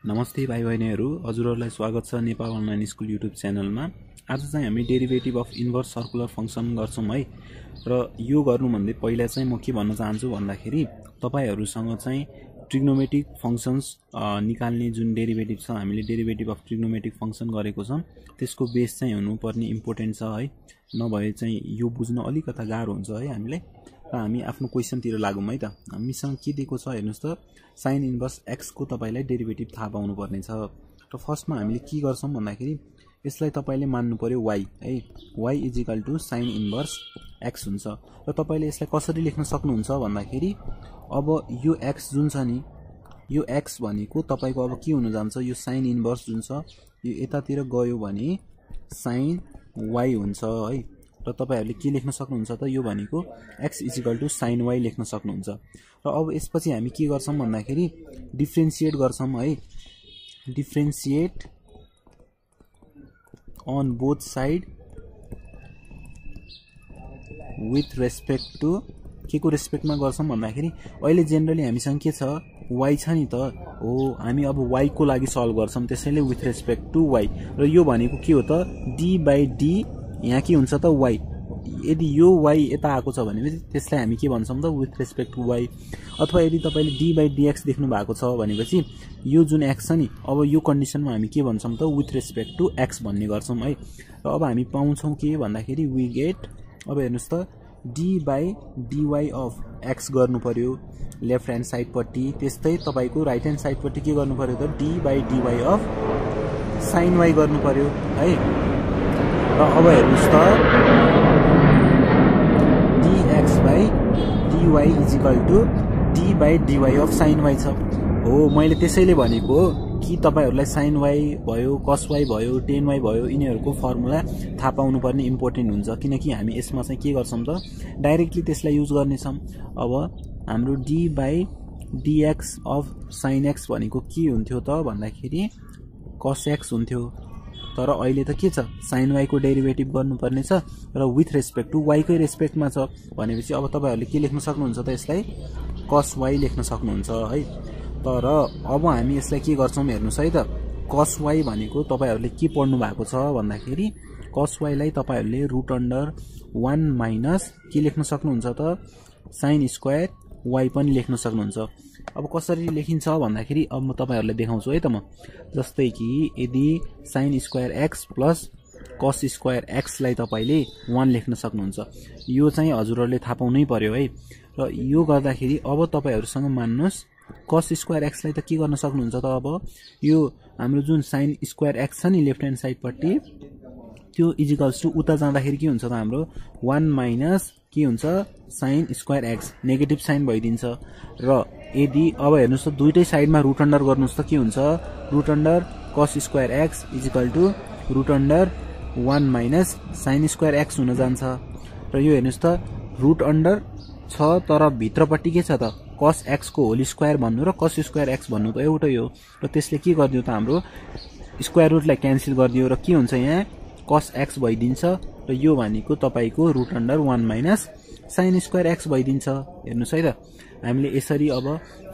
नमस्ते भाइ बहिनीहरू, हजुरहरूलाई स्वागत छ नेपाल अनलाइन स्कुल युट्युब च्यानलमा। आज चाहिँ हामी derivative of inverse circular function गर्छौं है। र यो गर्नुभन्दा पहिला चाहिँ म के भन्न चाहन्छु भन्दाखेरि तपाईहरुसँग चाहिँ ट्रिग्नोमेट्रिक फंक्शन्स निकाल्ने जुन डेरिभेटिभ छ, हामीले डेरिभेटिभ अफ ट्रिग्नोमेट्रिक फंक्सन गरेको छौं, त्यसको बेस चाहिँ हुनुपर्ने इम्पोर्टेन्ट छ है। नभए चाहिँ यो बुझ्न अलिकता गाह्रो हुन्छ है हामीलाई। र हामी आफ्नो क्वेशनतिर लागौं है त। हामीसँग के दिएको छ हेर्नुस् त, साइन इन्भर्स x को तपाईलाई डेरिभेटिभ थाहा पाउनु पर्ने छ। र फर्स्टमा हामीले के गर्छौं भन्दाखेरि यसलाई तपाईले मान्नु पर्यो y है। y = साइन इन्भर्स x हुन्छ। र तपाईले यसलाई कसरी लेख्न सक्नुहुन्छ भन्दाखेरि अब यो x जुन छ नि, यो x भनेको तपाईको अब के हुन जान्छ, यो साइन इन्भर्स जुन छ यो यतातिर गयो भने साइन y हुन्छ है। र तपाईहरुले के लेख्न सक्नुहुन्छ त, यो भनेको x = sin y लेख्न सक्नुहुन्छ। र अब यसपछि हामी के गर्छौं भन्दाखेरि डिफरेन्शिएट गर्छौं है। Differentiate on both side with respect to के को रेस्पेक्टमा गर्छौं भन्दाखेरि अहिले जेनरली हामीसँग के छ, y छ नि त हो। हामी अब y को लागि सल्भ गर्छौं, त्यसैले विथ रेस्पेक्ट टु y। र यो भनेको के हो त, d/d यहाँ के हुन्छ त y। यदि यो y यता आएको छ भने त्यसलाई हामी के भन्छौं त, विथ रेस्पेक्ट टु y। अथवा यदि तपाईले d/dx देख्नु भएको छ भनेपछि यो जुन x छ नि, अब यो कन्डिसनमा हामी के भन्छौं त, विथ रेस्पेक्ट टु x भन्ने गर्छौं है। र अब हामी पाउँछौं के भन्दाखेरि वी गेट, अब हेर्नुस् त, d/dy अफ x गर्नु पर्यो लेफ्ट ह्यान्ड साइड पट्टि, त्यस्तै तपाईको राइट ह्यान्ड साइड पट्टि के गर्नु पर्यो त, d/dy अफ sin y गर्नु पर्यो है। र अब हेर्नुस् त, dx/dy = d/dy of sin y छ हो। मैले त्यसैले भनेको कि तपाईहरुलाई sin y भयो, cos y भयो, tan y भयो, यिनीहरुको फर्मुला थाहा पाउनु पर्ने इम्पोर्टेन्ट हुन्छ। किनकि हामी यसमा चाहिँ के गर्छौं त, डाइरेक्टली त्यसलाई युज गर्ने छौं। अब हाम्रो d/dx अफ sin x भनेको के हुन्थ्यो त भन्दाखेरि cos x हुन्थ्यो। तर अहिले त के छ, sin y को डेरिभेटिभ गर्नुपर्ने छ र विथ रेस्पेक्ट टु y कै रेस्पेक्टमा छ भनेपछि अब तपाईहरुले के लेख्न सक्नुहुन्छ त, यसलाई cos y लेख्न सक्नुहुन्छ है। तर अब हामी यसलाई के गर्छौं हेर्नुस् है त, cos y भनेको तपाईहरुले के पढ्नु भएको छ भन्दाखेरि cos y लाई तपाईहरुले √1 - के लेख्न सक्नुहुन्छ त, sin स्क्वायर y पनि लेख्न सक्नुहुन्छ। अब कसरी लेखिन्छ भन्दाखेरि अब म तपाईहरुलाई देखाउँछु है त म। जस्तै कि यदि sin square x plus cos square x लाई तपाईले 1 लेख्न सक्नुहुन्छ, यो चाहिँ हजुरहरुले थाहा पाउनै पर्यो है। र यो गर्दाखेरि अब तपाईहरुसँग मान्नुस् cos स्क्वायर x लाई त के गर्न सक्नुहुन्छ त, अब यो हाम्रो जुन sin स्क्वायर x छ नि लेफ्ट ह्यान्ड साइड पट्टि, त्यो इक्वल्स टु उता जाँदाखेरि के हुन्छ त, हाम्रो 1 - के हुन्छ sin square x, negative sign भइदिन्छ। र यदि अब हेर्नुस् त, दुईटै साइडमा रुट अन्डर गर्नुस् त के हुन्छ, root under cos square x = root under 1 - sin square x हुन जान्छ। र यो हेर्नुस् त, रुट अन्डर छ तर भित्रपट्टि के छ त, cos x को होल स्क्वायर भन्नु र cos स्क्वायर x भन्नु त एउटै हो। र त्यसले के गर्दियो त, हाम्रो स्क्वायर रुटलाई क्यान्सल गर्दियो र के हुन्छ यहाँ cos x भइदिन्छ। र यो भनेको तपाईको root under 1 - sin square x भइदिन्छ। हेर्नुस् है त, हामीले यसरी अब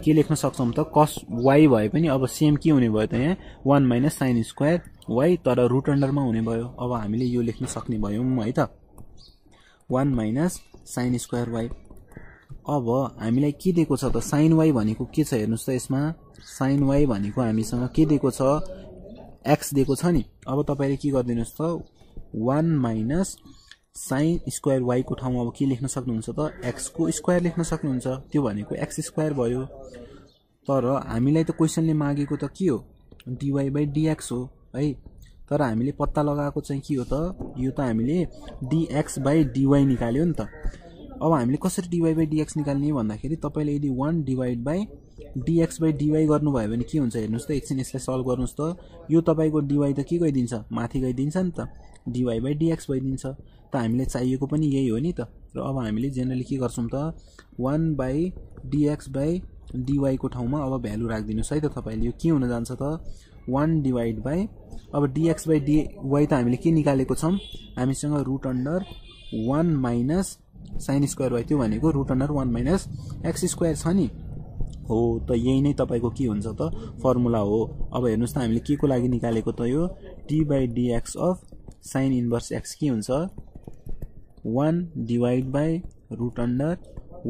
के लेख्न सक्छौं त, cos y भए पनि अब सेम के हुने भयो त, यहाँ 1 - sin स्क्वायर y तर रुट अन्डरमा हुने भयो। अब हामीले यो लेख्न सक्ने भयौं है त, 1 - sin स्क्वायर y। अब हामीलाई के दिएको छ त, sin y भनेको के छ हेर्नुस् त, यसमा sin y भनेको हामीसँग के दिएको छ, x दिएको छ नि। अब तपाईले के गर्दिनुस् त, 1 - sin स्क्वायर y को ठाउँमा अब के लेख्न सक्नुहुन्छ त, x को स्क्वायर लेख्न सक्नुहुन्छ, त्यो भनेको x स्क्वायर भयो। तर हामीलाई त क्वेशनले मागेको त के हो, dy/dx हो है। तर हामीले पत्ता लगाएको चाहिँ के हो त, यो त हामीले dx/dy निकाल्यो नि त। अब हामीले कसरी dy/dx निकाल्ने भन्दाखेरि तपाईले यदि 1/dx/dy गर्नुभयो भने के हुन्छ हेर्नुस् त, एकछिन यसलाई सल्भ गर्नुस् त, यो तपाईको dy त के गइदिन्छ, माथि गइदिन्छ नि त, dy/dx भइदिन्छ। त हामीलाई चाहिएको पनि यही हो नि त। र अब हामीले जेनरली के गर्छौं त, 1/dx/dy को ठाउँमा अब भ्यालु राख्दिनुस् है त तपाईले। यो के हुन जान्छ त, 1 अब dx/dy त हामीले के निकालेको छौं, हामीसँग root under 1 - sin square y, त्यो भनेको √1 - x स्क्वायर छ नि। हो त यही नै तपाईको के हुन्छ त फर्मुला हो। अब हेर्नुस् त हामीले के को लागि निकालेको त यो d by dx of sin inverse x के हुन्छ 1 divide by root under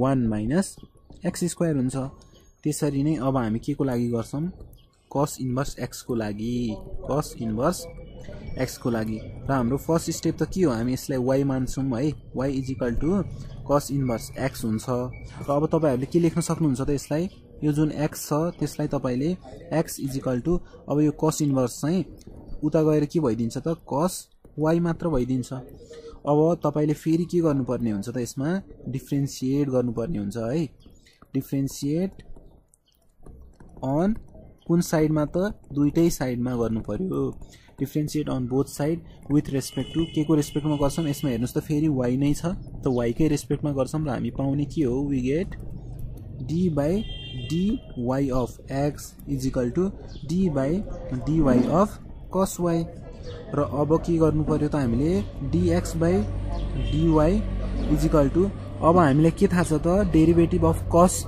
1 minus x square हुन्छ। त्यसरी नै अब हामी के को लागि गर्छौं cos इन्भर्स x को लागि cos इन्भर्स x को लागि र हाम्रो फर्स्ट स्टेप त के हो हामी यसलाई y मान्छौं है y is equal to cos inverse x हुन्छ। र अब तपाईहरुले के लेख्न सक्नुहुन्छ त यसलाई यो जुन x छ त्यसलाई तपाईले x इज इक्वल टु अब यो cos इन्भर्स चाहिँ उता गएर के भइदिन्छ त cos y मात्र भइदिन्छ। अब तपाईले फेरि के गर्नुपर्ने हुन्छ त यसमा डिफरेन्शिएट गर्नुपर्ने हुन्छ है डिफरेन्शिएट अन कुन साइडमा त दुईटै साइडमा गर्नु पर्यो differentiate on both side with respect to के को रेस्पेक्टमा गर्छौं यसमा हेर्नुस् त फेरि y नै छ त y कै रेस्पेक्टमा गर्छौं र हामी पाउने के हो we get d by dy of x is equal to d by dy of cos y र अब के गर्नु पर्यो त हामीले dx by dy is equal to अब हामीले के थाहा छ त डेरिभेटिभ अफ cos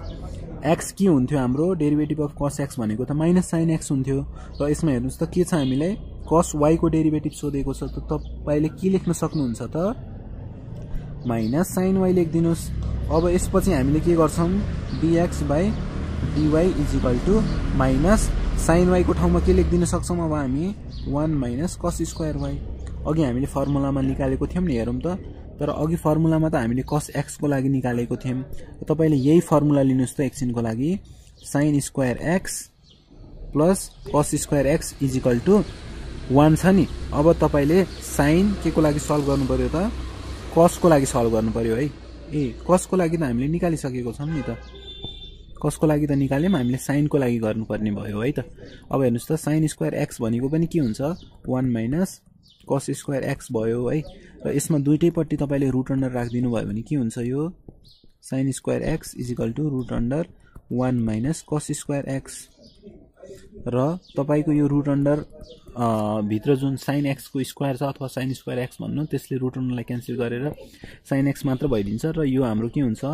x के हुन्थ्यो हाम्रो डेरिभेटिभ अफ cos x भनेको त माइनस sin x हुन्थ्यो र यसमा हेर्नुस् त के छ हामीलाई cos y को डेरिभेटिभ सोधेको छ त तपाईले के लेख्न सक्नुहुन्छ त माइनस sin y लेख्दिनुस्। अब यसपछि हामीले के गर्छौं dx by dy is equal to minus sin y को ठाउँमा के लेख्दिन सक्छौं अब हामी 1 माइनस cos स्क्वायर y अघि हामीले फर्मुलामा निकालेको थियौं नि हेरौं त तर अघि फर्मुलामा त हामीले cos x को लागि निकालेको थियौं तपाईले यही फर्मुला लिनुस् त एकछिनको लागि sin square x plus cos square x is equal to 1 छ नि। अब तपाईले sin के को लागि सल्भ गर्नु पर्यो त cos को लागि सल्भ गर्नु पर्यो है cos को लागि त हामीले निकालिसकेको छौं नि त cos को लागि त निकाल्यौं हामीले sin को लागि गर्नुपर्ने भयो है त। अब हेर्नुस् त sin स्क्वायर x भनेको पनि के हुन्छ 1 माइनस cos स्क्वायर x भयो है र यसमा दुईटैपट्टि तपाईले रुट अन्डर राख्दिनु भयो भने के हुन्छ यो sin square x is equal to root under 1 minus cos square x र तपाईको यो रुट अन्डर भित्र जुन sin x को स्क्वायर छ अथवा sin स्क्वायर x भन्नु त्यसले रुट अन्डरलाई क्यान्सल गरेर sin x मात्र भइदिन्छ र यो हाम्रो के हुन्छ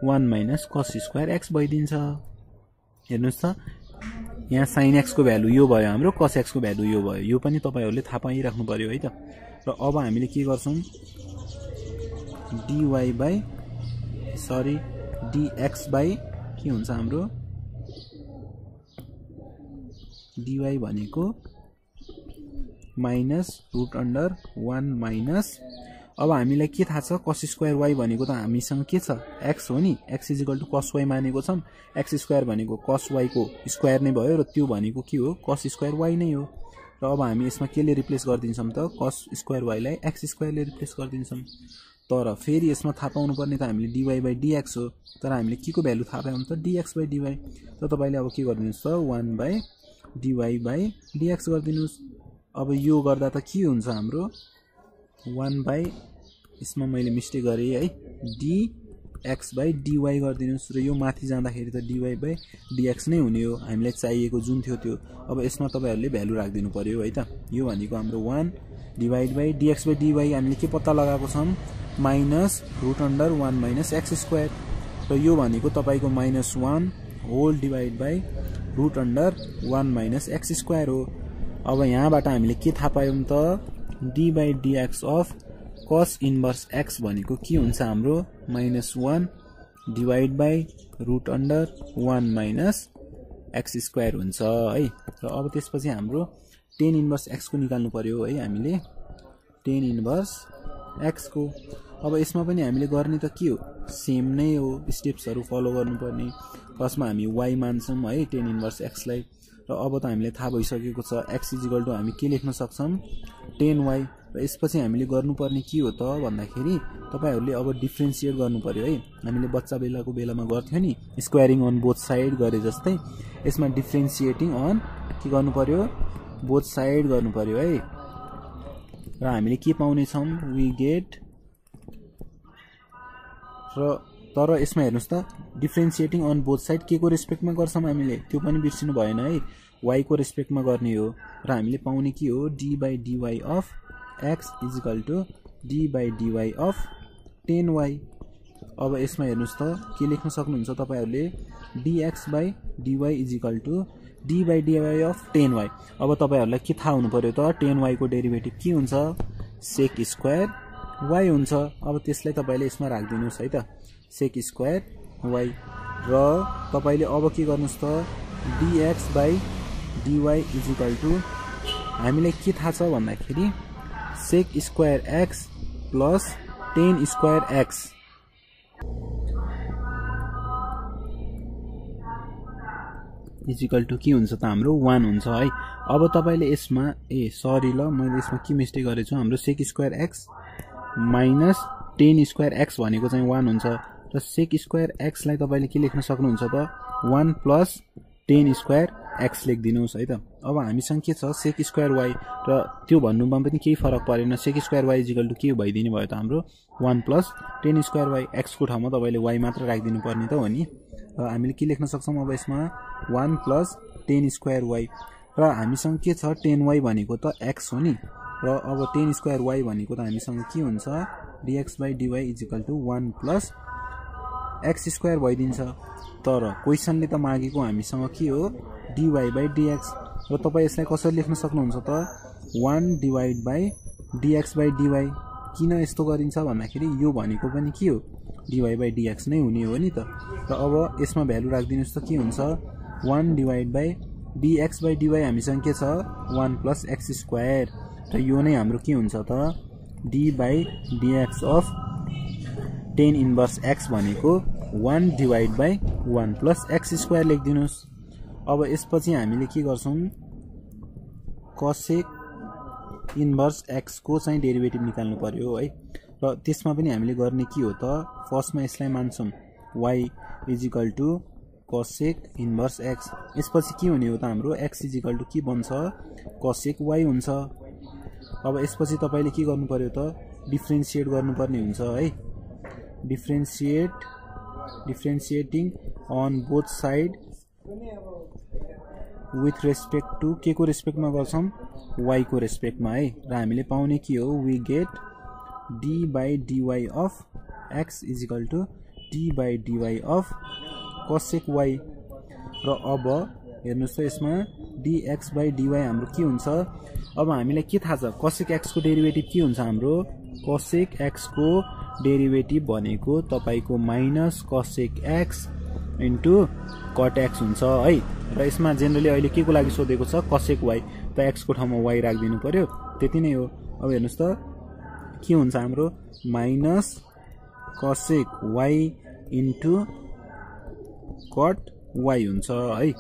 1 माइनस cos स्क्वायर x भइदिन्छ। हेर्नुस् त यहाँ sin x को भ्यालु यो भयो हाम्रो cos x को भ्यालु यो भयो यो पनि तपाईहरुले थाहा पाइराख्नु पर्यो है त। र अब हामीले के गर्छौं dy by dx by के हुन्छ हाम्रो dy भनेको माइनस रुट अन्डर 1 माइनस अब हामीलाई के थाहा छ cos स्क्वायर y भनेको त हामीसँग के छ x हो नि x is equal to cos y मानेको छौं x स्क्वायर भनेको cos y को स्क्वायर नै भयो र त्यो भनेको के हो cos स्क्वायर y नै हो र अब हामी यसमा केले रिप्लेस गर्दिन्छौं त cos स्क्वायर y लाई x स्क्वायर ले रिप्लेस गर्दिन्छौं। तर फेरि यसमा थाहा पाउनु पर्ने त हामीले dy by dx हो तर हामीले के को भ्यालु थाहा पायौं त dx by dy त तपाईले अब के गर्दिनुस् त 1 by dy by dx गर्दिनुस्। अब यो गर्दा त के हुन्छ हाम्रो 1 by यसमा मैले मिस्टेक गरे है dx by dy गर्दिनुस् र यो माथि जाँदाखेरि त dy by dx नै हुने हो हामीलाई चाहिएको जुन थियो त्यो। अब यसमा तपाईहरुले भ्यालु राख्दिनु पर्यो है त यो भनेको हाम्रो 1 divide by dx by dy हामीले के पत्ता लगाएको छौं minus root under 1 minus x square र यो भनेको तपाईको -1 whole divide by root under 1 minus x square हो। अब यहाँबाट हामीले के थाहा पायौं त d by dx of cos inverse x भनेको के हुन्छ हाम्रो -1 divide by root under 1 minus x square हुन्छ है। र अब त्यसपछि हाम्रो tan इन्भर्स x को निकाल्नु पर्यो है हामीले tan इन्भर्स x को। अब यसमा पनि हामीले गर्ने त के हो सेम नै हो स्टेप्सहरु फलो गर्नुपर्ने फर्स्टमा हामी y मान्छौं है tan इन्भर्स x लाई र अब त हामीले थाहा भइसकेको छ x इज इक्वल टु हामी के लेख्न सक्छौं tan y र यसपछि हामीले गर्नुपर्ने के हो त भन्दाखेरि तपाईहरुले अब डिफरेन्शिएट गर्नु पर्यो है हामीले बच्चा बेलाको बेलामा गर्थ्यौ नि स्क्वायरिङ अन बोथ साइड गरे जस्तै यसमा डिफरेन्शिएटिङ अन के गर्नु पर्यो बोथ साइड गर्नु पर्यो है र हामीले के पाउने छौं वी गेट र तर यसमा हेर्नुस् त डिफरेन्शिएटिङ अन बोथ साइड के को रेस्पेक्टमा गर्छौं हामीले त्यो पनि बिर्सिनु भएन है y को रेस्पेक्टमा गर्ने हो र हामीले पाउने के हो d by dy of x is equal to d by dy of tan y। अब यसमा हेर्नुस् त के लेख्न सक्नुहुन्छ तपाईहरुले dx/dy d/dy अफ 10y। अब तपाईहरुलाई के थाहा हुनु पर्यो त 10y को डेरिभेटिभ के हुन्छ sec स्क्वायर y हुन्छ। अब त्यसलाई तपाईले यसमा राख्दिनुस् है त sec स्क्वायर y र तपाईले अब के गर्नुस् त dx/dy हामीलाई के थाहा छ भन्दाखेरि sec square x plus 10 square x equal to के हुन्छ त हाम्रो 1 हुन्छ है। अब तपाईले यसमा सरी ल मैले यसमा के मिस्टेक गरेछु हाम्रो sec square x minus 10 square x भनेको चाहिँ 1 हुन्छ र sec स्क्वायर x लाई तपाईले के लेख्न सक्नुहुन्छ त 1 प्लस 10 स्क्वायर x लेखिदिनुस् है त। अब हामीसँग के छ sec स्क्वायर y र त्यो भन्नुमा पनि केही फरक परेन sec square y equal to के भइदिने भयो त हाम्रो 1 प्लस 10 स्क्वायर y x को ठाउँमा तपाईले y मात्र राखिदिनु पर्ने त हो नि। र हामीले के लेख्न सक्छौं अब यसमा 1 प्लस 10 स्क्वायर y र हामीसँग के छ 10y भनेको त x हो नि र अब 10 स्क्वायर y भनेको त हामीसँग के हुन्छ dx/dy 1 प्लस x स्क्वायर भइदिन्छ। तर क्वेशनले त मागेको हामीसँग के हो dy/dx र तपाई यसलाई कसरी लेख्न सक्नुहुन्छ त 1 /dx/dy। किन यस्तो गरिन्छ भन्दाखेरि यो भनेको पनि के हो dy/dx नै हुने हो नि त। र अब यसमा भ्यालु राख्दिनुस् त के हुन्छ 1 /dx/dy हामीसँग के छ 1 प्लस x स्क्वायर र यो नै हाम्रो के हुन्छ त d/dx अफ 10 इन्भर्स x भनेको 1/1 प्लस x स्क्वायर लेखिदिनुस्। अब यसपछि हामीले के गर्छौं cosec इन्भर्स x को चाहिँ डेरिभेटिभ निकाल्नु पर्यो है। र त्यसमा पनि हामीले गर्ने के हो त फर्स्टमा यसलाई मान्छौं y equal to cosec inverse x। यसपछि के हुने हो त हाम्रो x इक्वल टु के बन्छ cosec y हुन्छ। अब यसपछि तपाईले के गर्नु पर्यो त डिफरेन्शिएट गर्नुपर्ने हुन्छ है। Differentiating on both side with respect to के को रेस्पेक्टमा गर्छौं y को रेस्पेक्टमा है। र हामीले पाउने के हो we get d/dy of x equal to d/dy of cosec y। र अब हेर्नुस् त यसमा dx/dy हाम्रो के हुन्छ अब हामीलाई के थाहा छ cosec x को डेरिभेटिभ के हुन्छ हाम्रो cosec x को डेरिभेटिभ भनेको तपाईको minus cosec x into cot x हुन्छ है। र यसमा जेनरली अहिले के को लागि सोधेको छ cosec y त x को ठाउँमा y राख्दिनु पर्यो त्यति नै हो। अब हेर्नुस् त के हुन्छ हाम्रो minus cosec y into cot y हुन्छ है।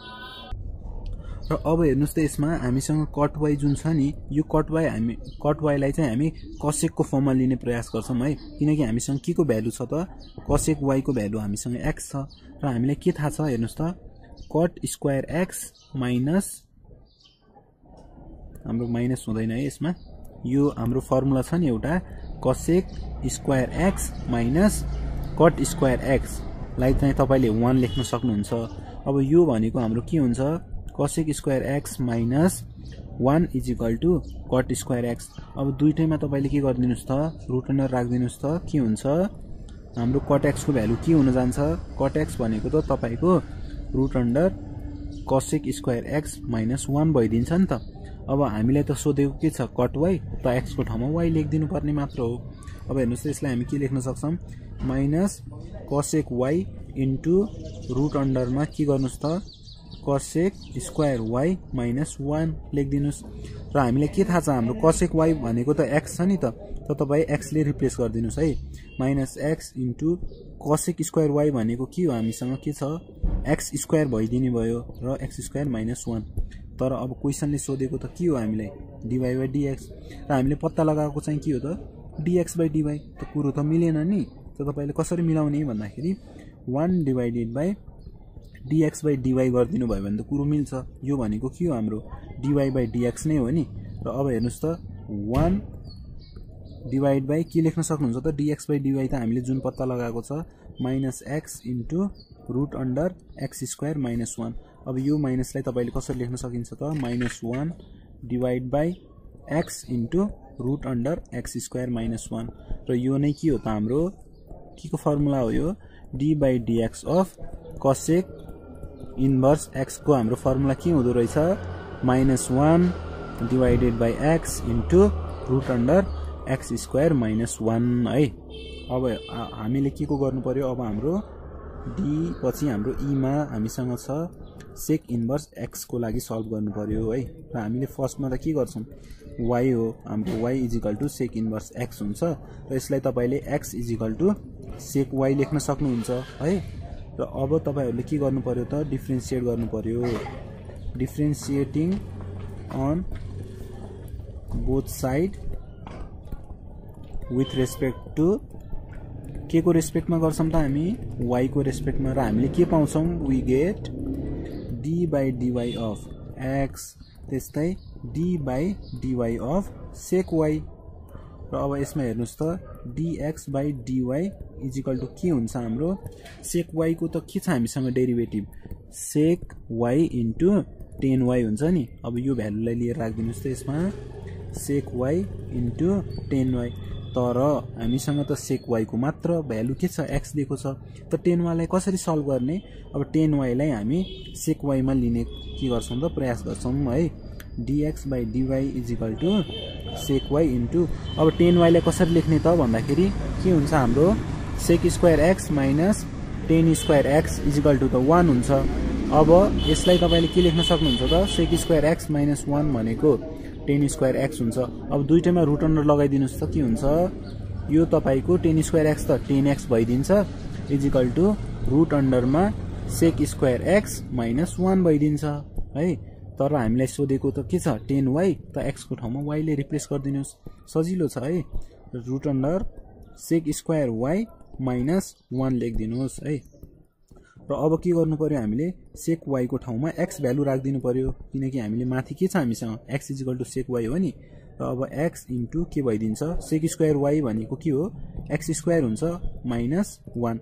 र अब हेर्नुस् त यसमा हामीसँग cot y जुन छ नि यो cot y लाई चाहिँ हामी cosec को फर्ममा लिने प्रयास गर्छौं है। किनकि हामीसँग के को भ्यालु छ त cosec y को भ्यालु हामीसँग x छ र हामीलाई के थाहा छ हेर्नुस् त cot स्क्वायर x माइनस हाम्रो माइनस हुँदैन है यसमा यो हाम्रो फर्मुला छ नि एउटा cosec square x minus cot square x लाई चाहिँ तपाईले 1 लेख्न सक्नुहुन्छ। अब यो भनेको हाम्रो के हुन्छ cosec square x minus 1 equal to cot square x। अब दुईटैमा तपाईले के गर्दिनुस् त रुट अन्डर राख्दिनुस् त के हुन्छ हाम्रो cot x को भ्यालु के हुन जान्छ cot x भनेको त तपाईको root under cosec square x minus 1 भइदिन्छ नि त। अब हामीलाई त सोधेको के छ cot y त x को ठाउँमा y लेखिदिनु पर्ने मात्र हो। अब हेर्नुस् त यसलाई हामी के लेख्न सक्छौं minus cosec y into root अन्डरमा के गर्नुस् त cosec स्क्वायर y माइनस 1 लेखिदिनुस्। र हामीलाई के थाहा छ हाम्रो cosec y भनेको त x छ नि त तपाई x ले रिप्लेस गर्दिनुस् है minus x into cosec square y भनेको के हो हामीसँग के छ x स्क्वायर भइदिने भयो र x स्क्वायर माइनस 1। तर अब क्वेशनले सोधेको त के हो हामीलाई dy/dx र हामीले पत्ता लगाएको चाहिँ के हो त dx/dy त कुरो त मिलेन नि त तपाईले कसरी मिलाउने भन्दाखेरि 1 डिवाइडेड बाइ dx/dy गर्दिनु भयो भने त कुरो मिल्छ। यो भनेको के हो हाम्रो dy/dx नै हो नि। र अब हेर्नुस् त 1 डिवाइड बाइ के लेख्न सक्नुहुन्छ त dx/dy त हामीले जुन पत्ता लगाएको छ minus x into root under x square minus 1। अब यो माइनसलाई तपाईले कसरी लेख्न सकिन्छ त minus 1 divide by x into root under x square minus 1 र यो नै के हो त हाम्रो के को फर्मुला हो यो d by dx of cosec inverse x को हाम्रो फर्मुला के हुँदो रहेछ -1 divided by x into root under x square -1 है। अब हामीले के को गर्नु पर्यो अब हाम्रो d पछि हाम्रो e मा हामीसँग छ सेक इन्भर्स x को लागि सल्भ गर्नु पर्यो है। र हामीले फर्स्टमा त के गर्छौं y हो हाम्रो y equal to sec inverse x हुन्छ र यसलाई तपाईले x equal to sec y लेख्न सक्नुहुन्छ है। र अब तपाईहरुले के गर्नु पर्यो त डिफरेन्शिएट गर्नु पर्यो differentiating on both side with respect to के को रेस्पेक्टमा गर्छौं त हामी y को रेस्पेक्टमा र हामीले के पाउँछौं we get d by dy of x त्यस्तै d by dy of sec y र अब यसमा हेर्नुस् त dx by dy equal to के हुन्छ हाम्रो sec y को त के छ हामीसँग derivative sec y into tan y हुन्छ नि। अब यो भ्यालुलाई लिएर राख्दिनुस् त यसमा sec y into tan y तर हामीसँग त sec y को मात्र भ्यालु के छ x दिएको छ त tan y लाई कसरी सल्भ गर्ने अब tan y लाई हामी sec y मा लिने के गर्छौं त प्रयास गर्छौं है dx by dy equal to sec y into अब tan y लाई कसरी लेख्ने त भन्दाखेरि के हुन्छ हाम्रो sec square x minus tan square x equal to त 1 हुन्छ। अब यसलाई तपाईले के लेख्न सक्नुहुन्छ त sec स्क्वायर x माइनस 1 भनेको tan स्क्वायर x हुन्छ। अब दुईटैमा रुट अन्डर लगाइदिनुस् त के हुन्छ यो तपाईको tan स्क्वायर x त tan x भइदिन्छ इक्वल टु रुट अन्डरमा sec स्क्वायर x माइनस 1 भइदिन्छ है। तर हामीलाई सोधेको त के छ tan y त x को ठाउँमा y ले रिप्लेस गरिदिनुस् सजिलो छ है root under sec square y minus 1 लेखिदिनुस् है। र अब के गर्नु पर्यो हामीले sec y को ठाउँमा x भ्यालु राख्दिनु पर्यो किनकि हामीले माथि के छ हामीसँग x equal to sec y हो नि। र अब x इन्टु के भइदिन्छ sec स्क्वायर y भनेको के हो x स्क्वायर हुन्छ माइनस 1।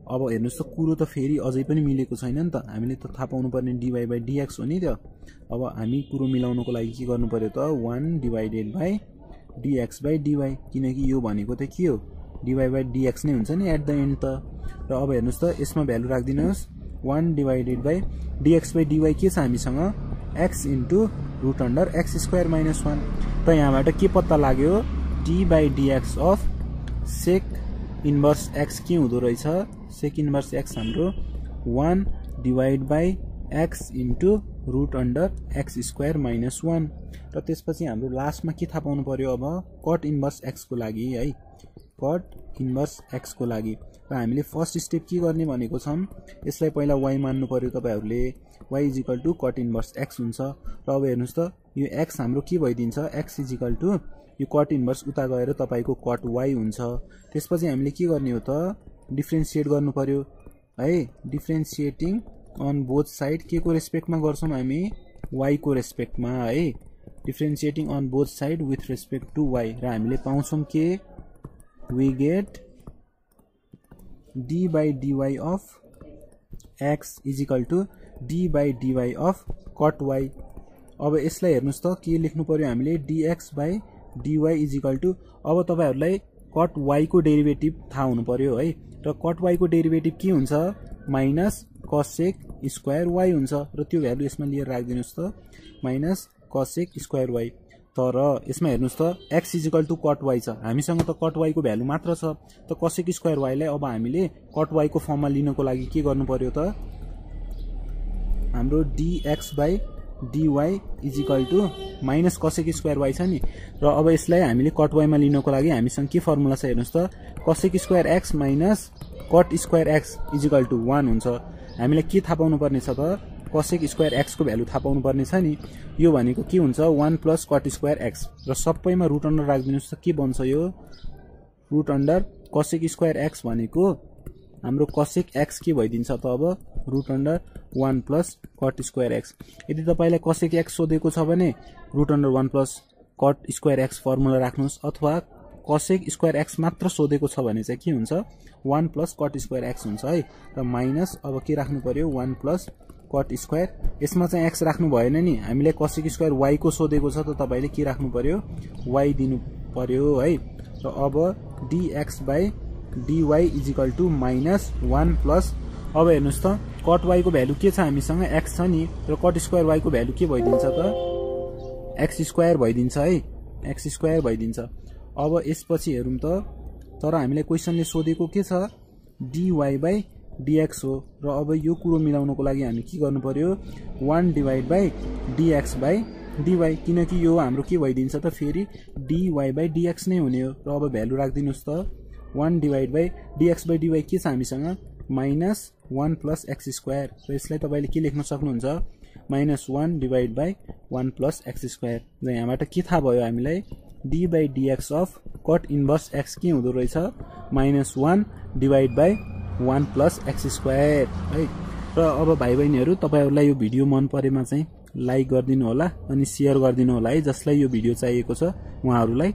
अब हेर्नुस् त कुरो त फेरि अझै पनि मिलेको छैन नि त हामीले त थाहा पाउनु पर्ने dy by dx हो नि त। अब हामी कुरो मिलाउनको लागि के गर्नु पर्यो त 1 divided by dx by dy किनकि यो भनेको त के हो dy by dx नै हुन्छ नि एट द एन्ड त। र अब हेर्नुस् त यसमा भ्यालु राख्दिनुस् 1 divided by dx by dy के छ हामीसँग x into root under x square minus 1 त यहाँबाट के पत्ता लाग्यो d by dx of sec inverse x के हुँदो रहेछ sec इन्भर्स x हाम्रो 1 divide by x into root under x square minus 1 र त्यसपछि हाम्रो लास्टमा के थाहा पाउनु पर्यो अब कट इन्भर्स x को लागि है कट इन्भर्स x को लागि र हामीले फर्स्ट स्टेप के गर्ने भनेको छौं यसलाई पहिला y मान्नु पर्यो तपाईहरुले y equal to cot inverse x हुन्छ। र अब हेर्नुस् त यो x हाम्रो के भइदिन्छ x इक्वल टु यो कट इन्भर्स उता गएर तपाईको कट y हुन्छ। त्यसपछि हामीले के गर्ने हो त डिफरेन्शिएट गर्नु पर्यो है डिफरेन्शिएटिङ अन बोथ साइड के को रेस्पेक्टमा गर्छौं हामी y को रेस्पेक्टमा है differentiating on both side with respect to y र हामीले पाउँछौं के we get d by dy of x is equal to d by dy of cot y। अब यसलाई हेर्नुस् त के लेख्नु पर्यो हामीले dx by dy is equal to अब तपाईहरुलाई cot y को डेरिभेटिभ थाहा हुनु पर्यो है र cot y को डेरिभेटिभ के हुन्छ माइनस cosec स्क्वायर y हुन्छ र त्यो भ्यालु यसमा लिएर राख्दिनुस् त माइनस cosec स्क्वायर y। तर यसमा हेर्नुस् त x equal to cot y छ हामीसँग त cot y को भ्यालु मात्र छ त cosec स्क्वायर y लाई अब हामीले cot y को फर्ममा लिनको लागि के गर्नु पर्यो त हाम्रो dx by dy equal to minus cosec square y छ नि र अब यसलाई हामीले cot y मा लिनको लागि हामीसँग के फर्मुला छ हेर्नुस् त cosec square x minus cot square x equal to 1 हुन्छ। हामीले के थाहा पाउनु पर्ने छ त cosec स्क्वायर x को भ्यालु थाहा पाउनु पर्ने छ नि यो भनेको के हुन्छ 1 प्लस cot स्क्वायर x र सबैमा रुट अन्डर राख्दिनुस् त के बन्छ यो root under cosec square x भनेको हाम्रो cosec x के भइदिन्छ त अब root under 1 plus cot square x। यदि तपाईलाई cosec x सोधेको छ भने root under 1 plus cot square x फर्मुला राख्नुस् अथवा cosec स्क्वायर x मात्र सोधेको छ भने चाहिँ के हुन्छ 1 प्लस cot स्क्वायर x हुन्छ है र माइनस अब के राख्नु पर्यो 1 प्लस cot स्क्वायर यसमा चाहिँ x राख्नु भएन नि हामीले cosec स्क्वायर y को सोधेको छ त तपाईले के राख्नु पर्यो y दिनु पर्यो है। र अब dx by dy equal to -1 plus अब हेर्नुस् त कट y को भ्यालु के छ हामीसँग x छ नि र कट स्क्वायर y को भ्यालु के भइदिन्छ त x स्क्वायर भइदिन्छ है x स्क्वायर भइदिन्छ। अब यसपछि हेरौं त तर हामीलाई क्वेशनले सोधेको के छ dy बाइ dx हो र अब यो कुरो मिलाउनको लागि हामी के गर्नु पर्यो 1 divide by dx by dy किनकि यो हाम्रो के भइदिन्छ त फेरि dy बाइ dx नै हुने हो र अब भ्यालु राख्दिनुस् त 1 divide by dx by dy के छ हामीसँग -1 प्लस x स्क्वायर र यसलाई तपाईले के लेख्न सक्नुहुन्छ -1 divide by 1 plus x square र यहाँबाट के थाहा भयो हामीलाई d by dx of cot inverse x के हुँदो रहेछ -1 divide by 1 plus x square है। र अब भाइ बहिनीहरु तपाईहरुलाई यो भिडियो मन परेमा चाहिँ लाइक गर्दिनु होला अनि शेयर गर्दिनु होला है जसलाई यो भिडियो चाहिएको छ उहाँहरुलाई।